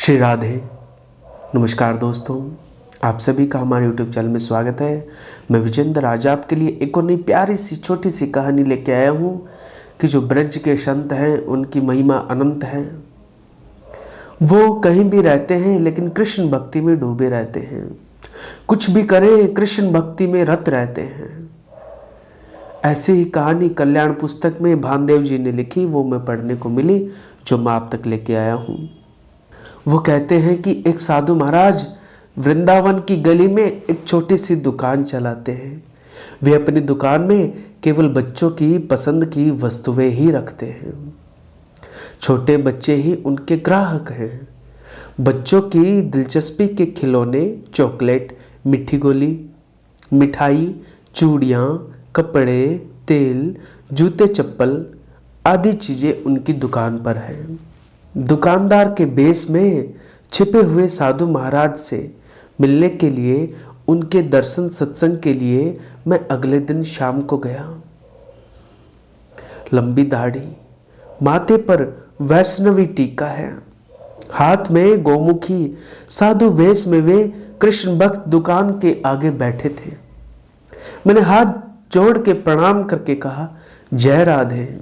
श्री राधे। नमस्कार दोस्तों, आप सभी का हमारे YouTube चैनल में स्वागत है। मैं विजेंद्र आज आपके लिए एक और नई प्यारी सी छोटी सी कहानी लेके आया हूँ कि जो ब्रज के संत हैं उनकी महिमा अनंत है। वो कहीं भी रहते हैं लेकिन कृष्ण भक्ति में डूबे रहते हैं। कुछ भी करें कृष्ण भक्ति में रत रहते हैं। ऐसी ही कहानी कल्याण पुस्तक में भानदेव जी ने लिखी, वो मैं पढ़ने को मिली, जो मैं आप तक लेके आया हूँ। वो कहते हैं कि एक साधु महाराज वृंदावन की गली में एक छोटी सी दुकान चलाते हैं। वे अपनी दुकान में केवल बच्चों की पसंद की वस्तुएं ही रखते हैं। छोटे बच्चे ही उनके ग्राहक हैं। बच्चों की दिलचस्पी के खिलौने, चॉकलेट, मीठी गोली, मिठाई, चूड़ियाँ, कपड़े, तेल, जूते, चप्पल आदि चीज़ें उनकी दुकान पर हैं। दुकानदार के बेस में छिपे हुए साधु महाराज से मिलने के लिए, उनके दर्शन सत्संग के लिए मैं अगले दिन शाम को गया। लंबी दाढ़ी, माथे पर वैष्णवी टीका है, हाथ में गौमुखी, साधु वेश में वे कृष्ण भक्त दुकान के आगे बैठे थे। मैंने हाथ जोड़ के प्रणाम करके कहा, जय राधे।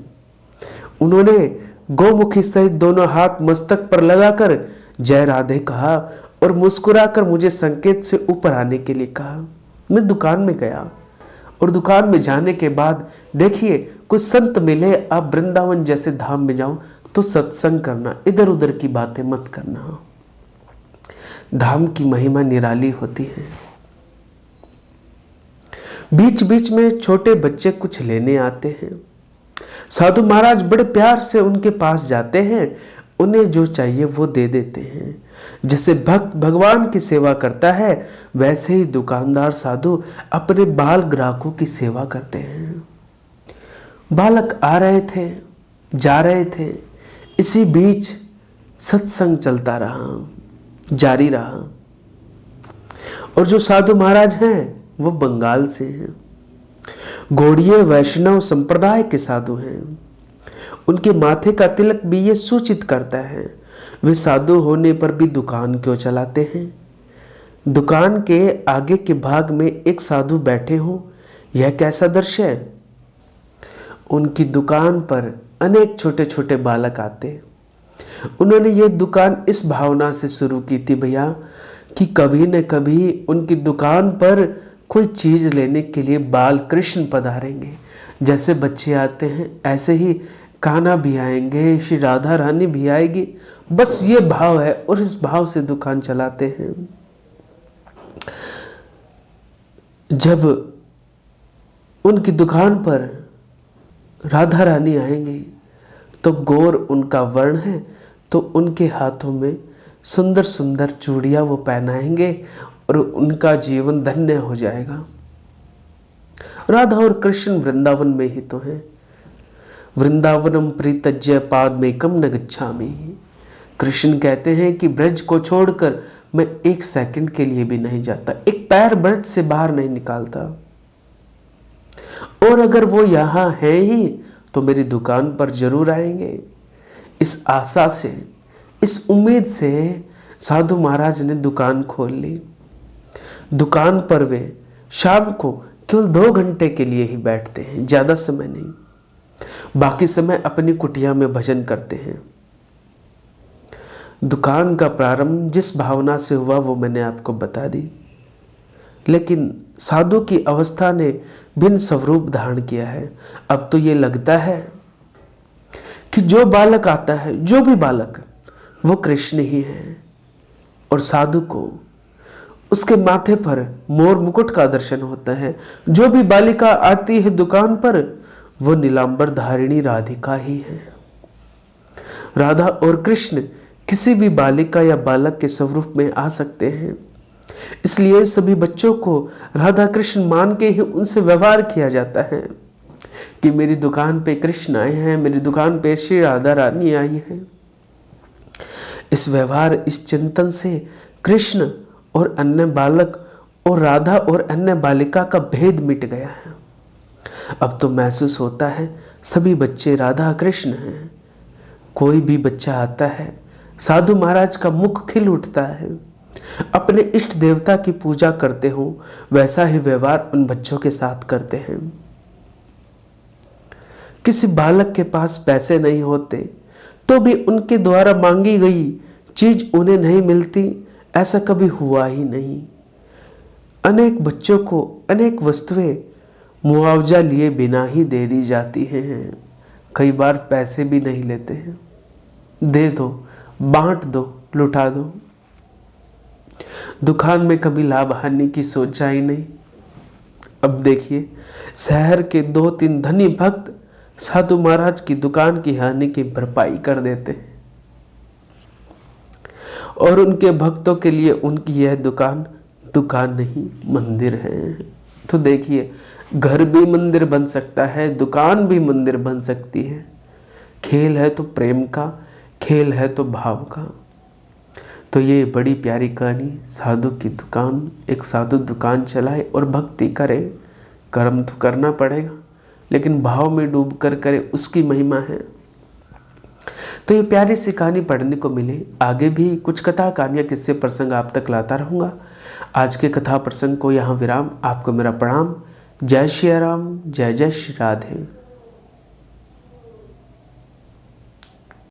उन्होंने गौमुखी सहित दोनों हाथ मस्तक पर लगाकर जय राधे कहा और मुस्कुराकर मुझे संकेत से ऊपर आने के लिए कहा। मैं दुकान में गया और दुकान में जाने के बाद देखिए कुछ संत मिले। आप वृंदावन जैसे धाम में जाओ तो सत्संग करना, इधर उधर की बातें मत करना। धाम की महिमा निराली होती है। बीच बीच में छोटे बच्चे कुछ लेने आते हैं। साधु महाराज बड़े प्यार से उनके पास जाते हैं, उन्हें जो चाहिए वो दे देते हैं। जैसे भक्त भगवान की सेवा करता है वैसे ही दुकानदार साधु अपने बाल ग्राहकों की सेवा करते हैं। बालक आ रहे थे, जा रहे थे, इसी बीच सत्संग चलता रहा, जारी रहा। और जो साधु महाराज हैं वो बंगाल से हैं। गौड़ीय वैष्णव संप्रदाय के साधु हैं। उनके माथे का तिलक भी ये सूचित करता है वे साधु होने पर भी दुकान क्यों चलाते हैं। दुकान के आगे के भाग में एक साधु बैठे हो, यह कैसा दृश्य है। उनकी दुकान पर अनेक छोटे छोटे बालक आते। उन्होंने ये दुकान इस भावना से शुरू की थी भैया कि कभी न कभी उनकी दुकान पर कोई चीज लेने के लिए बाल कृष्ण पधारेंगे। जैसे बच्चे आते हैं ऐसे ही कान्हा भी आएंगे, श्री राधा रानी भी आएगी। बस ये भाव है और इस भाव से दुकान चलाते हैं। जब उनकी दुकान पर राधा रानी आएंगी तो गौर उनका वर्ण है, तो उनके हाथों में सुंदर सुंदर चूड़ियां वो पहनाएंगे और उनका जीवन धन्य हो जाएगा। राधा और कृष्ण वृंदावन में ही तो हैं। वृंदावनम प्रीतज्य पादमेकम न गच्छामि। कृष्ण कहते हैं कि ब्रज को छोड़कर मैं एक सेकंड के लिए भी नहीं जाता, एक पैर ब्रज से बाहर नहीं निकालता। और अगर वो यहाँ है ही तो मेरी दुकान पर जरूर आएंगे। इस आशा से, इस उम्मीद से साधु महाराज ने दुकान खोल ली। दुकान पर वे शाम को केवल 2 घंटे के लिए ही बैठते हैं, ज्यादा समय नहीं। बाकी समय अपनी कुटिया में भजन करते हैं। दुकान का प्रारंभ जिस भावना से हुआ वो मैंने आपको बता दी, लेकिन साधु की अवस्था ने भिन्न स्वरूप धारण किया है। अब तो ये लगता है कि जो बालक आता है, जो भी बालक, वो कृष्ण ही है। और साधु को उसके माथे पर मोर मुकुट का दर्शन होता है। जो भी बालिका आती है दुकान पर वो नीलांबर धारिणी राधिका ही है। राधा और कृष्ण किसी भी बालिका या बालक के स्वरूप में आ सकते हैं। इसलिए सभी बच्चों को राधा कृष्ण मान के ही उनसे व्यवहार किया जाता है कि मेरी दुकान पे कृष्ण आए हैं, मेरी दुकान पे श्री राधा रानी आई है। इस व्यवहार, इस चिंतन से कृष्ण और अन्य बालक और राधा और अन्य बालिका का भेद मिट गया है। अब तो महसूस होता है सभी बच्चे राधा कृष्ण हैं। कोई भी बच्चा आता है साधु महाराज का मुख खिल उठता है। अपने इष्ट देवता की पूजा करते हो वैसा ही व्यवहार उन बच्चों के साथ करते हैं। किसी बालक के पास पैसे नहीं होते तो भी उनके द्वारा मांगी गई चीज उन्हें नहीं मिलती, ऐसा कभी हुआ ही नहीं। अनेक बच्चों को अनेक वस्तुएं मुआवजा लिए बिना ही दे दी जाती हैं। कई बार पैसे भी नहीं लेते हैं, दे दो, बांट दो, लुटा दो। दुकान में कभी लाभ हानि की सोचा ही नहीं। अब देखिए, शहर के 2-3 धनी भक्त साधु महाराज की दुकान की हानि की भरपाई कर देते हैं और उनके भक्तों के लिए उनकी यह दुकान नहीं मंदिर है। तो देखिए, घर भी मंदिर बन सकता है, दुकान भी मंदिर बन सकती है। खेल है तो प्रेम का, खेल है तो भाव का। तो ये बड़ी प्यारी कहानी साधु की दुकान। एक साधु दुकान चलाए और भक्ति करे। कर्म तो करना पड़ेगा लेकिन भाव में डूब कर करे, उसकी महिमा है। तो ये प्यारी सी कहानी पढ़ने को मिले। आगे भी कुछ कथा कहानियाँ किस्से प्रसंग आप तक लाता रहूँगा। आज के कथा प्रसंग को यहाँ विराम। आपको मेरा प्रणाम। जय श्री राम, जय जय श्री राधे।